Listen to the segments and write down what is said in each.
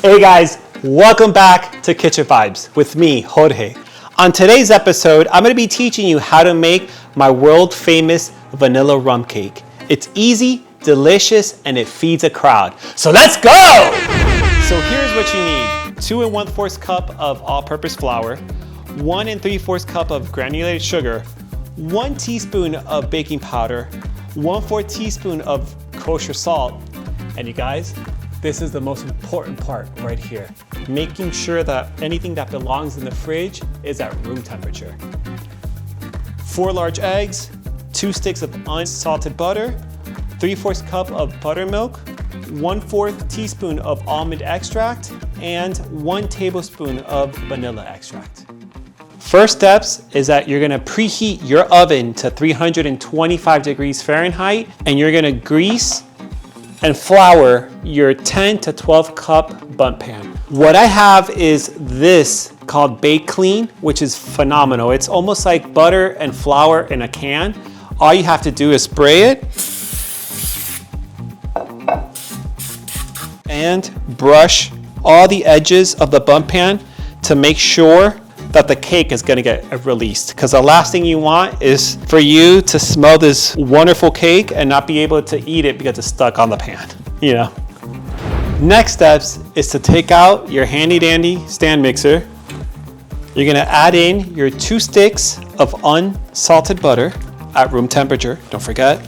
Hey guys, welcome back to Kitchen Vibes with me, Jorge. On today's episode, I'm going to be teaching you how to make my world famous vanilla rum cake. It's easy, delicious, and it feeds a crowd. So let's go! So here's what you need. 2 1/4 cup of all-purpose flour, 1 3/4 cup of granulated sugar, 1 teaspoon of baking powder, 1/4 teaspoon of kosher salt, and you guys, this is the most important part right here. Making sure that anything that belongs in the fridge is at room temperature. 4 large eggs, 2 sticks of unsalted butter, 3/4 cup of buttermilk, 1/4 teaspoon of almond extract, and 1 tablespoon of vanilla extract. First steps is that you're gonna preheat your oven to 325 degrees Fahrenheit, and you're gonna grease and flour your 10 to 12 cup bundt pan. What I have is this called Bake Clean, which is phenomenal. It's almost like butter and flour in a can. All you have to do is spray it and brush all the edges of the bundt pan to make sure that the cake is gonna get released. Because the last thing you want is for you to smell this wonderful cake and not be able to eat it because it's stuck on the pan, you know. Next steps is to take out your handy dandy stand mixer. You're gonna add in your 2 sticks of unsalted butter at room temperature, don't forget.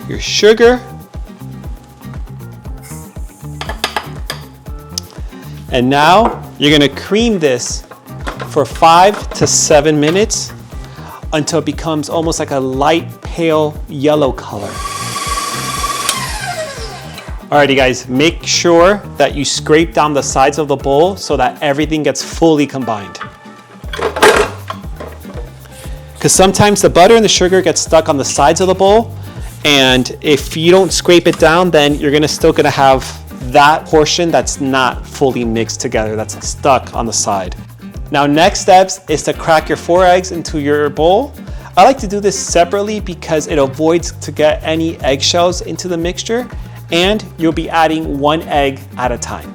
Your sugar, and now you're gonna cream this for 5 to 7 minutes until it becomes almost like a light pale yellow color. Alrighty guys, make sure that you scrape down the sides of the bowl so that everything gets fully combined. Because sometimes the butter and the sugar get stuck on the sides of the bowl, and if you don't scrape it down, then you're still gonna have that portion that's not fully mixed together, that's stuck on the side. Now next steps is to crack your 4 eggs into your bowl. I like to do this separately because it avoids to get any eggshells into the mixture, and you'll be adding 1 egg at a time.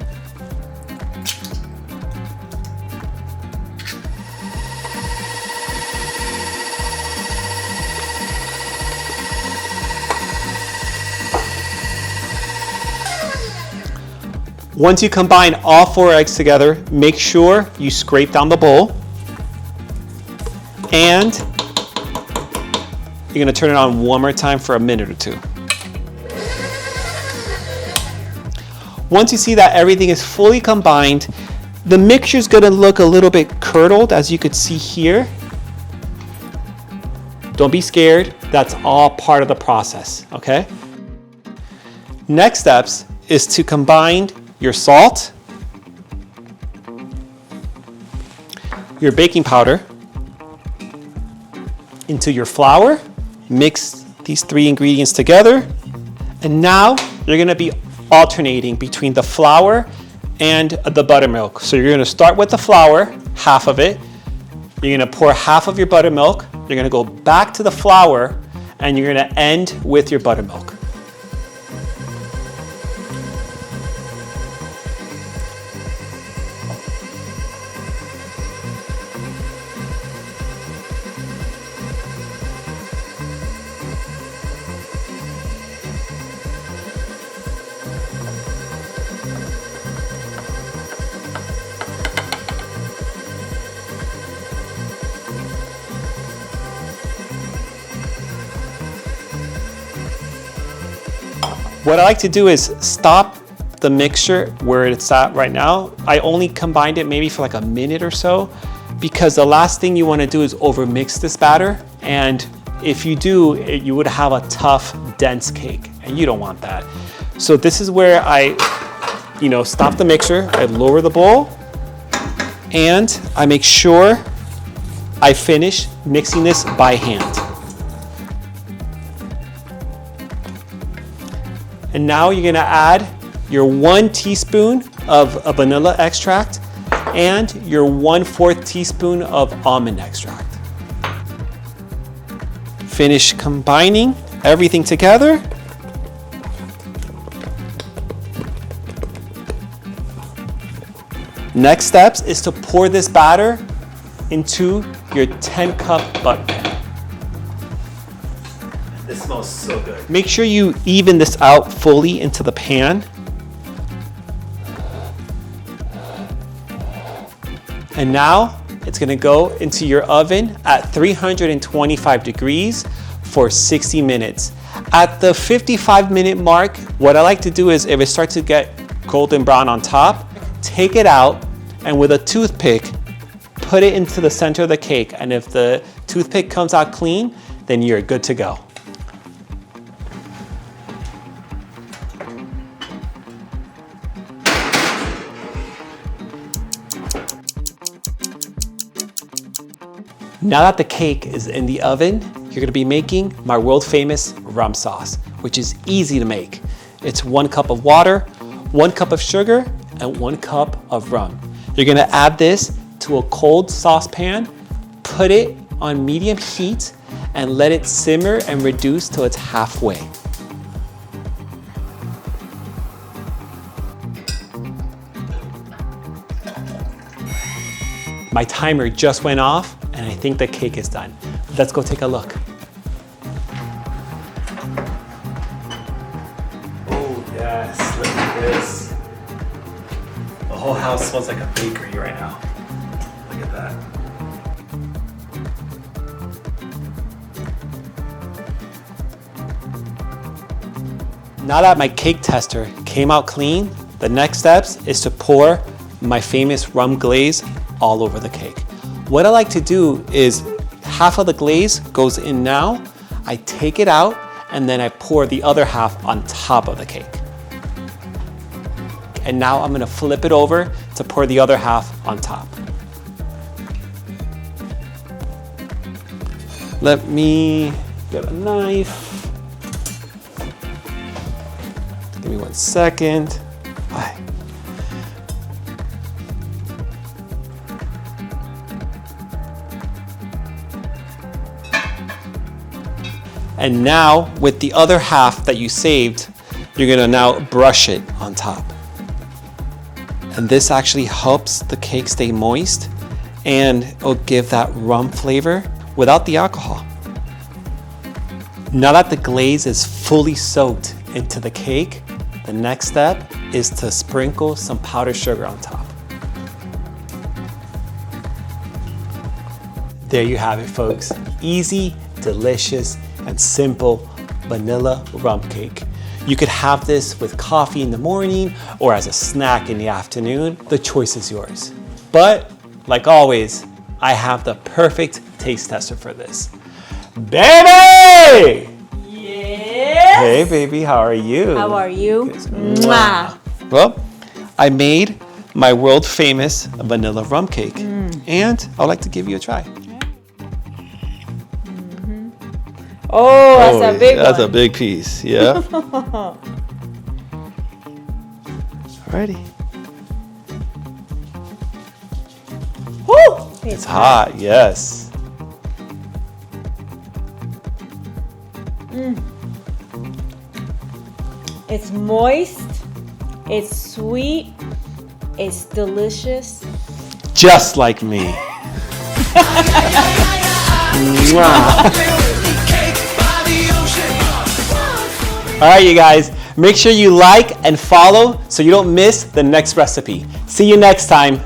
Once you combine all 4 eggs together, make sure you scrape down the bowl, and you're gonna turn it on one more time for a minute or 2. Once you see that everything is fully combined, the mixture is gonna look a little bit curdled, as you could see here. Don't be scared, that's all part of the process, okay? Next steps is to combine your salt, your baking powder into your flour. Mix these 3 ingredients together, and now you're gonna be alternating between the flour and the buttermilk. So you're gonna start with the flour, half of it. You're gonna pour half of your buttermilk. You're gonna go back to the flour, and you're gonna end with your buttermilk. What I like to do is stop the mixture where it's at right now. I only combined it maybe for like a minute or so, because the last thing you want to do is overmix this batter, and if you do, you would have a tough, dense cake, and you don't want that. So this is where I stop the mixture, I lower the bowl, and I make sure I finish mixing this by hand. And now you're gonna add your 1 teaspoon of vanilla extract and your 1/4 teaspoon of almond extract. Finish combining everything together, Next steps is to pour this batter into your 10-cup butter pan. This smells so good. Make sure you even this out fully into the pan. And now it's gonna go into your oven at 325 degrees for 60 minutes. At the 55-minute mark, what I like to do is if it starts to get golden brown on top, take it out and with a toothpick, put it into the center of the cake. And if the toothpick comes out clean, then you're good to go. Now that the cake is in the oven, you're gonna be making my world famous rum sauce, which is easy to make. It's 1 cup of water, 1 cup of sugar, and 1 cup of rum. You're gonna add this to a cold saucepan, put it on medium heat, and let it simmer and reduce till it's halfway. My timer just went off, and I think the cake is done. Let's go take a look. Oh yes, look at this. The whole house smells like a bakery right now. Look at that. Now that my cake tester came out clean, the next steps is to pour my famous rum glaze all over the cake. What I like to do is half of the glaze goes in now, I take it out, and then I pour the other half on top of the cake. And now I'm gonna flip it over to pour the other half on top. Let me get a knife. Give me 1 second. Bye. And now with the other half that you saved, you're gonna now brush it on top. And this actually helps the cake stay moist and it'll give that rum flavor without the alcohol. Now that the glaze is fully soaked into the cake, the next step is to sprinkle some powdered sugar on top. There you have it, folks. Easy, delicious, and simple vanilla rum cake. You could have this with coffee in the morning or as a snack in the afternoon. The choice is yours. But like always, I have the perfect taste tester for this. Baby! Yes? Hey baby, how are you? How are you? Mwah. Well, I made my world famous vanilla rum cake and I would like to give you a try. Oh, that's a big one. That's a big piece, yeah. Alrighty. Woo! It's hot, yes. It's moist, it's sweet, it's delicious. Just like me. Mwah. All right, you guys, make sure you like and follow so you don't miss the next recipe. See you next time.